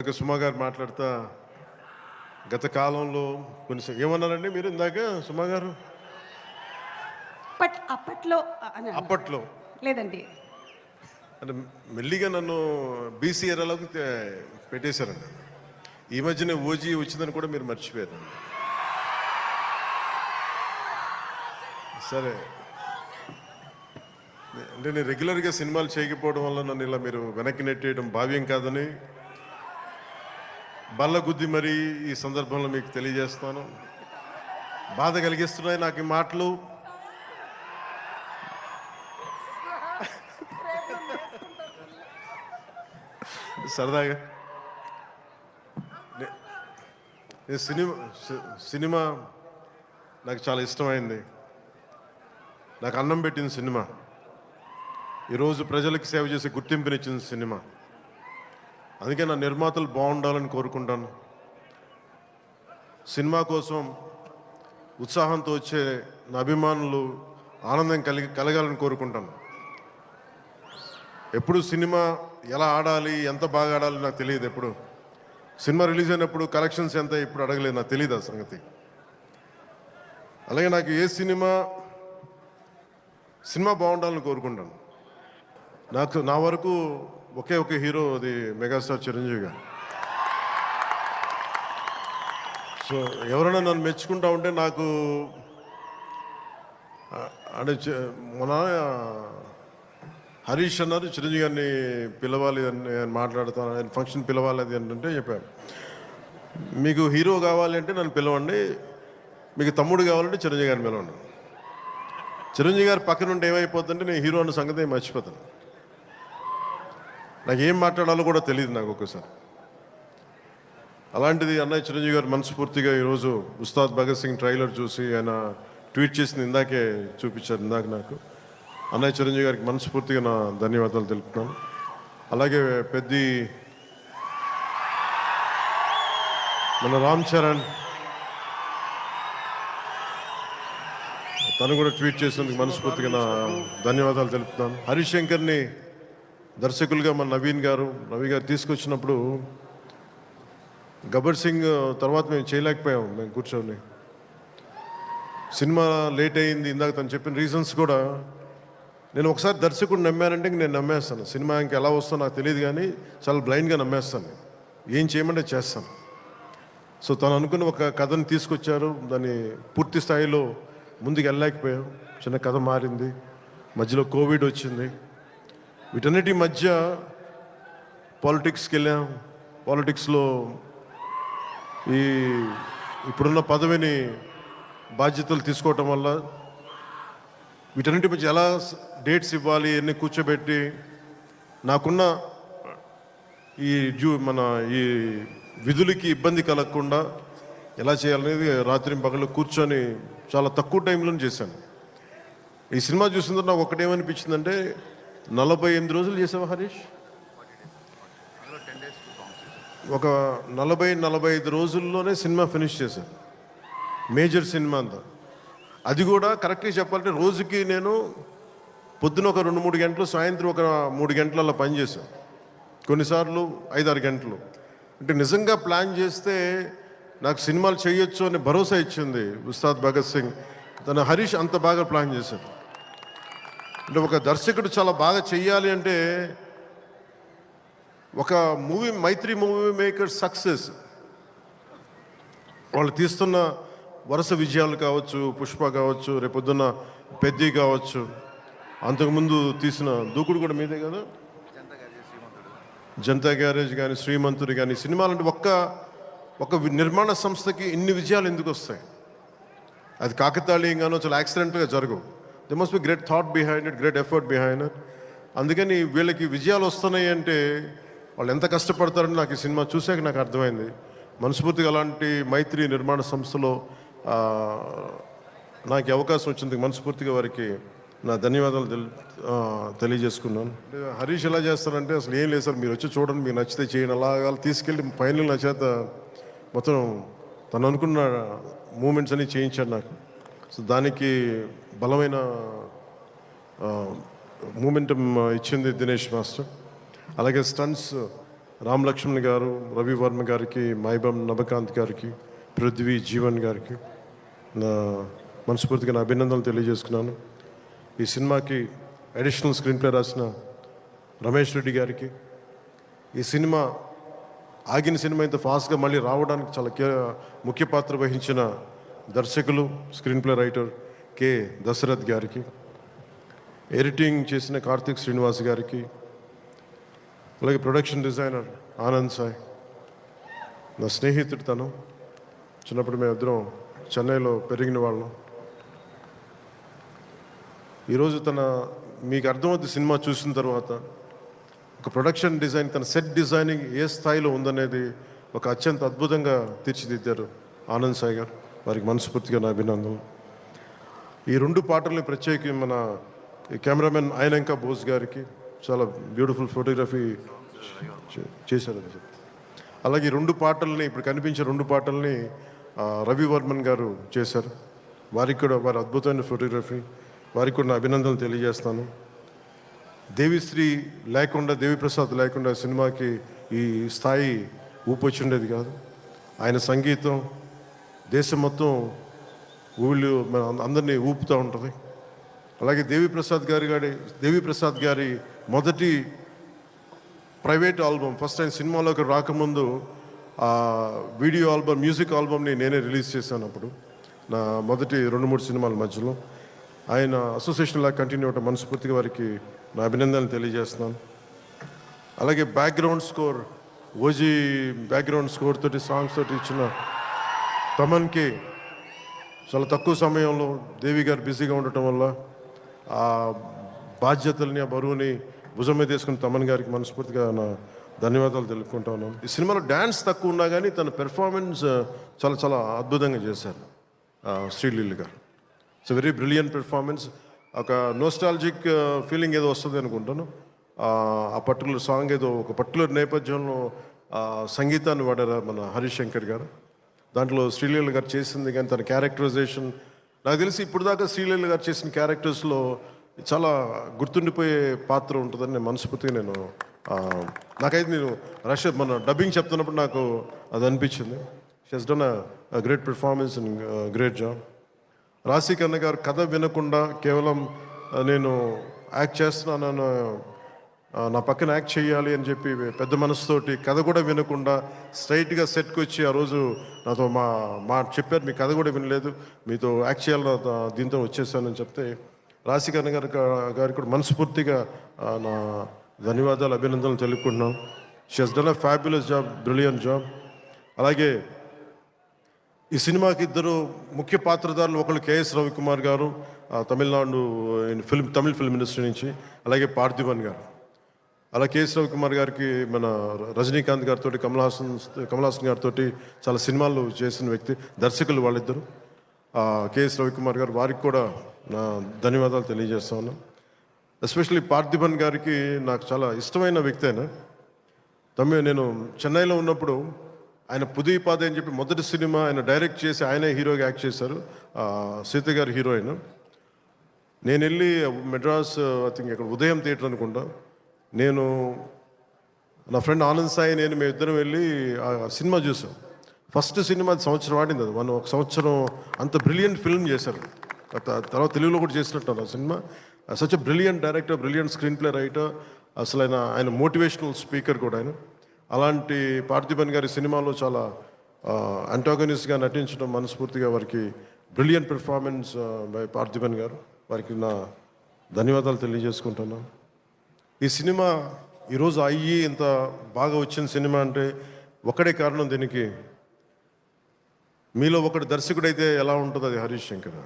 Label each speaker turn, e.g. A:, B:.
A: ఇందాక సుమా గారు మాట్లాడుతా గత కాలంలో కొన్ని ఏమన్నారండి మీరు ఇందాక సుమా గారు?
B: అప్పట్లో
A: అప్పట్లో
B: లేదండి.
A: అంటే మెల్లిగా నన్ను బీసీ ఏరాలోకి పెట్టేశారండి. ఈ మధ్యనే ఓజీ వచ్చిందని కూడా మీరు మర్చిపోయారు. సరే, అంటే నేను రెగ్యులర్గా సినిమాలు చేయకపోవడం వల్ల నన్ను ఇలా మీరు వెనక్కి నెట్టేయడం భావ్యం కాదని బల్లగుద్ది మరీ ఈ సందర్భంలో మీకు తెలియజేస్తాను. బాధ కలిగిస్తున్నాయి నాకు ఈ మాటలు. సరదాగా సినిమా నాకు చాలా ఇష్టమైంది. నాకు అన్నం పెట్టిన సినిమా, ఈరోజు ప్రజలకు సేవ చేసే గుర్తింపునిచ్చిన సినిమా. అందుకే నా నిర్మాతలు బాగుండాలని కోరుకుంటాను. సినిమా కోసం ఉత్సాహంతో వచ్చే నా అభిమానులు ఆనందం కలగాలని కోరుకుంటాను. ఎప్పుడు సినిమా ఎలా ఆడాలి, ఎంత బాగా ఆడాలి నాకు తెలియదు. ఎప్పుడు సినిమా రిలీజ్ అయినప్పుడు కలెక్షన్స్ ఎంత ఇప్పుడు అడగలేదు, నాకు తెలియదు ఆ సంగతి. అలాగే నాకు ఏ సినిమా బాగుండాలని కోరుకుంటాను. నా వరకు ఒకే ఒక హీరో, అది మెగాస్టార్ చిరంజీవి గారు. సో ఎవరైనా నన్ను మెచ్చుకుంటా ఉంటే నాకు అంటే మన హరీష్ అన్నారు చిరంజీవి గారిని పిలవాలి అని నేను మాట్లాడుతాను, ఆయన ఫంక్షన్ పిలవాలి అది అంటే చెప్పాను. మీకు హీరో కావాలి అంటే నన్ను పిలవండి, మీకు తమ్ముడు కావాలంటే చిరంజీవి గారిని పిలవండి. చిరంజీవి గారి పక్కన ఉంటే ఏమైపోతుందంటే నేను హీరో అన్న సంగతి మర్చిపోతాను. నాకు ఏం మాట్లాడాలో కూడా తెలియదు నాకు ఒక్కసారి. అలాంటిది అన్నయ్య చిరంజీవి గారు మనస్ఫూర్తిగా ఈరోజు ఉస్తాద్ భగత్ సింగ్ ట్రైలర్ చూసి ఆయన ట్వీట్ చేసింది ఇందాకే చూపించారు ఇందాక నాకు. అన్నయ్య చిరంజీవి గారికి మనస్ఫూర్తిగా నా ధన్యవాదాలు తెలుపుతున్నాను. అలాగే మన రామ్ చరణ్ తను కూడా ట్వీట్ చేసినందుకు మనస్ఫూర్తిగా నా ధన్యవాదాలు తెలుపుతున్నాను. హరీష్ శంకర్ని దర్శకులుగా మన నవీ గారు తీసుకొచ్చినప్పుడు గబ్బర్ సింగ్ తర్వాత మేము చేయలేకపోయాం. మేము కూర్చొని సినిమా లేట్ అయింది. ఇందాక తను చెప్పిన రీజన్స్ కూడా నేను ఒకసారి దర్శకుడు నమ్మానంటే నేను నమ్మేస్తాను. సినిమా ఇంకా ఎలా వస్తుందో నాకు తెలియదు, కానీ చాలా బ్లైండ్గా నమ్మేస్తాను. ఏం చేయమంటే చేస్తాను. సో తను అనుకున్న ఒక కథను తీసుకొచ్చారు, దాన్ని పూర్తి స్థాయిలో ముందుకు వెళ్ళలేకపోయాం. చిన్న కథ మారింది, మధ్యలో కోవిడ్ వచ్చింది. వీటన్నిటి మధ్య పాలిటిక్స్కి వెళ్ళాం. పాలిటిక్స్లో ఇప్పుడున్న పదవిని బాధ్యతలు తీసుకోవటం వల్ల వీటన్నిటి మధ్య ఎలా డేట్స్ ఇవ్వాలి అన్నీ కూర్చోబెట్టి నాకున్న ఈ విధులకి ఇబ్బంది కలగకుండా ఎలా చేయాలనేది రాత్రి పగలు కూర్చొని చాలా తక్కువ టైంలో చేశాను. ఈ సినిమా చూసిన తర్వాత నాకు ఒకటేమనిపించిందంటే 48 రోజులు చేసావా హరీష్? ఒక 40-45 రోజుల్లోనే సినిమా ఫినిష్ చేశాను, మేజర్ సినిమా అంతా. అది కూడా కరెక్ట్గా చెప్పాలంటే రోజుకి నేను పొద్దున ఒక 2-3 గంటలు, సాయంత్రం ఒక 3 గంటలు అలా పనిచేశాను. కొన్నిసార్లు 5-6 గంటలు. అంటే నిజంగా ప్లాన్ చేస్తే నాకు సినిమాలు చేయొచ్చు అనే భరోసా ఇచ్చింది ఉస్తాద్ భగత్ సింగ్. తన హరీష్ అంత బాగా ప్లాన్ చేశాడు. అంటే ఒక దర్శకుడు చాలా బాగా చెయ్యాలి అంటే ఒక మైత్రి మూవీ మేకర్ సక్సెస్, వాళ్ళు తీస్తున్న వరుస విజయాలు కావచ్చు, పుష్ప కావచ్చు, రేపొద్దున్న పెద్ది కావచ్చు, అంతకుముందు తీసిన దూకుడు కూడా మీదే కదా, జనతా గ్యారేజ్ కానీ, శ్రీమంతుడు కానీ, సినిమాలంటే ఒక నిర్మాణ సంస్థకి ఇన్ని విజయాలు ఎందుకు వస్తాయి? అది కాకతాళీయంగానో చాలా యాక్సిడెంట్గా జరగవు. They must be great thought behind it, great effort behind it. అందుకని వీళ్ళకి విజయాలు వస్తున్నాయి అంటే వాళ్ళు ఎంత కష్టపడతారని నాకు ఈ సినిమా చూసాక నాకు అర్థమైంది. మనస్ఫూర్తిగా అలాంటి మైత్రి నిర్మాణ సంస్థలో నాకు అవకాశం వచ్చింది. మనస్ఫూర్తిగా వారికి నా ధన్యవాదాలు తెలియజేసుకున్నాను. హరీష్ ఎలా చేస్తారంటే అసలు ఏం లేదు సార్, మీరు వచ్చి చూడండి, మీకు నచ్చితే చేయండి, అలాగా తీసుకెళ్ళి ఫైనల్ నా చేత మొత్తం తను అనుకున్న మూమెంట్స్ అన్ని చేయించాడు నాకు. సో దానికి బలమైన మూమెంటం ఇచ్చింది దినేష్ మాస్టర్. అలాగే స్టంట్స్ రామ్ లక్ష్మణ్ గారు, రవి వర్మ గారికి, మైబం నబకాంత్ గారికి, పృథ్వీ జీవన్ గారికి నా మనస్ఫూర్తిగా నా అభినందనలు తెలియజేసుకున్నాను. ఈ సినిమాకి అడిషనల్ స్క్రీన్ ప్లే రాసిన రమేష్ రెడ్డి గారికి, ఈ సినిమా ఆగిన సినిమా ఇంత ఫాస్ట్గా మళ్ళీ రావడానికి చాలా ముఖ్య పాత్ర వహించిన దర్శకులు, screen play writer K Dashrath గారికి, ఎడిటింగ్ చేసిన కార్తిక్ శ్రీనివాస్ గారికి, అలాగే ప్రొడక్షన్ డిజైనర్ ఆనంద్ సాయ్, నా స్నేహితుడు తను. చిన్నప్పుడు మేమిద్దరం చెన్నైలో పెరిగిన వాళ్ళం. ఈరోజు మీకు అర్థమవుతుంది సినిమా చూసిన తర్వాత ఒక ప్రొడక్షన్ డిజైన్, తన సెట్ డిజైనింగ్ ఏ స్థాయిలో ఉందనేది ఒక అత్యంత అద్భుతంగా తీర్చిదిద్దారు ఆనంద్ సాయి గారు. వారికి మనస్ఫూర్తిగా నా అభినందనలు. ఈ 2 పాటల్ని ప్రత్యేకి మన కెమెరామెన్ ఆయనంక బోస్ గారికి చాలా బ్యూటిఫుల్ ఫోటోగ్రఫీ చేశారని చెప్పి, అలాగే ఈ 2 పాటల్ని ఇప్పుడు కనిపించే 2 పాటల్ని రవి వర్మన్ గారు చేశారు. వారికి కూడా వారి అద్భుతమైన ఫోటోగ్రఫీ, వారికి కూడా నా అభినందనలు తెలియజేస్తాను. దేవిశ్రీ లేకుండా, దేవిప్రసాద్ లేకుండా సినిమాకి ఈ స్థాయి ఊపొచ్చుండేది కాదు. ఆయన సంగీతం దేశం మొత్తం ఊళ్ళు అందరినీ ఊపుతూ ఉంటుంది. అలాగే దేవిప్రసాద్ గారి మొదటి ప్రైవేట్ ఆల్బమ్, ఫస్ట్ టైం సినిమాలోకి రాకముందు వీడియో ఆల్బమ్, మ్యూజిక్ ఆల్బమ్ని నేనే రిలీజ్ చేశాను. అప్పుడు నా మొదటి 2-3 సినిమాల మధ్యలో ఆయన అసోసియేషన్ లాగా కంటిన్యూ అవటం మనస్ఫూర్తిగా వారికి నా అభినందనలు తెలియజేస్తున్నాను. అలాగే background score, OG background score తోటి, సాంగ్స్ తోటి ఇచ్చిన తమన్కి చాలా తక్కువ సమయంలో దేవి గారు బిజీగా ఉండటం వల్ల ఆ బాధ్యతల్ని, ఆ బరువుని భుజం మీద తీసుకుని తమన్ గారికి మనస్ఫూర్తిగా నా ధన్యవాదాలు తెలుపుకుంటా ఉన్నాను. ఈ సినిమాలో డ్యాన్స్ తక్కువ ఉన్నా కానీ తన పెర్ఫార్మెన్స్ చాలా చాలా అద్భుతంగా చేశారు శ్రీలీల గారు. It's very brilliant performance. ఒక నోస్టాలజిక్ ఫీలింగ్ ఏదో వస్తుంది అనుకుంటాను. ఆ పర్టికులర్ సాంగ్ ఏదో ఒక పర్టికులర్ నేపథ్యంలో సంగీతాన్ని వాడారు మన హరీష్ శంకర్ గారు. దాంట్లో శ్రీలీల గారు చేసింది కానీ తన క్యారెక్టరైజేషన్, నాకు తెలిసి ఇప్పుడు దాకా శ్రీలీల గారు చేసిన క్యారెక్టర్స్లో చాలా గుర్తుండిపోయే పాత్ర ఉంటుందని నేను మనస్ఫూర్తిగా నాకైతే మన డబ్బింగ్ చెప్తున్నప్పుడు నాకు అది అనిపించింది. She has done a great performance and great job. Rashi Khanna గారు కథ వినకుండా కేవలం నేను యాక్ట్ చేస్తున్నాను, నా పక్కన యాక్ట్ చేయాలి అని చెప్పి పెద్ద మనసుతోటి కథ కూడా వినకుండా స్ట్రైట్గా సెట్కి వచ్చి ఆ రోజు నాతో మా చెప్పారు, మీ కథ కూడా వినలేదు, మీతో యాక్ట్ చేయాలని దీంతో వచ్చేసానని చెప్తే రాశికన్న గారికి కూడా మనస్ఫూర్తిగా నా ధన్యవాదాలు, అభినందనలు తెలుపుకుంటున్నాను. She has done a fabulous job, brilliant job. అలాగే ఈ సినిమాకి 2 ముఖ్య పాత్రధారులు, ఒకళ్ళు కేఎస్ రవికుమార్ గారు తమిళనాడు తమిళ ఫిల్మ్ ఇండస్ట్రీ నుంచి, అలాగే పార్థిబన్ గారు. అలా కేఎస్ రవికుమార్ గారికి మన రజనీకాంత్ గారితో, కమల్ హాసన్ గారితో చాలా సినిమాలు చేసిన వ్యక్తి, దర్శకులు వాళ్ళిద్దరు. కేఎస్ రవికుమార్ గారు, వారికి కూడా నా ధన్యవాదాలు తెలియజేస్తా ఉన్నాను. ఎస్పెషల్లీ పార్థిబన్ గారికి నాకు చాలా ఇష్టమైన వ్యక్తి. నేను చెన్నైలో ఉన్నప్పుడు ఆయన పుదీపాద అని చెప్పి మొదటి సినిమా ఆయన డైరెక్ట్ చేసి ఆయనే హీరోగా యాక్ట్ చేశారు, సీత గారు హీరోయిన్. నేను వెళ్ళి మెడ్రాస్, ఐ థింక్ ఇక్కడ ఉదయం థియేటర్ అనుకుంటా, నేను నా ఫ్రెండ్ ఆనంద్ సాయి మేమిద్దరం వెళ్ళి ఆ సినిమా చూసాం. ఫస్ట్ సినిమా అది సంవత్సరం ఆడింది. అది ఒక సంవత్సరం అంత బ్రిలియంట్ ఫిల్మ్ చేశారు. తర్వాత తెలుగులో కూడా చేసినట్టు ఆ cinema. Such a brilliant director, brilliant screen play writer, అసలు ఆయన మోటివేషనల్ స్పీకర్ కూడా ఆయన. అలాంటి పార్థిబన్ గారి సినిమాలో చాలా అంటాగనిస్ట్గా నటించడం మనస్ఫూర్తిగా వారికి బ్రిలియంట్ పెర్ఫార్మెన్స్ బై పార్థిబన్ గారు, వారికి నా ధన్యవాదాలు తెలియజేసుకుంటున్నాను. ఈ సినిమా ఈరోజు అయ్యి ఇంత బాగా వచ్చిన సినిమా అంటే ఒకటే కారణం. దీనికి మీలో ఒకటి దర్శకుడైతే ఎలా ఉంటుందో అది హరీష్ శంకర్.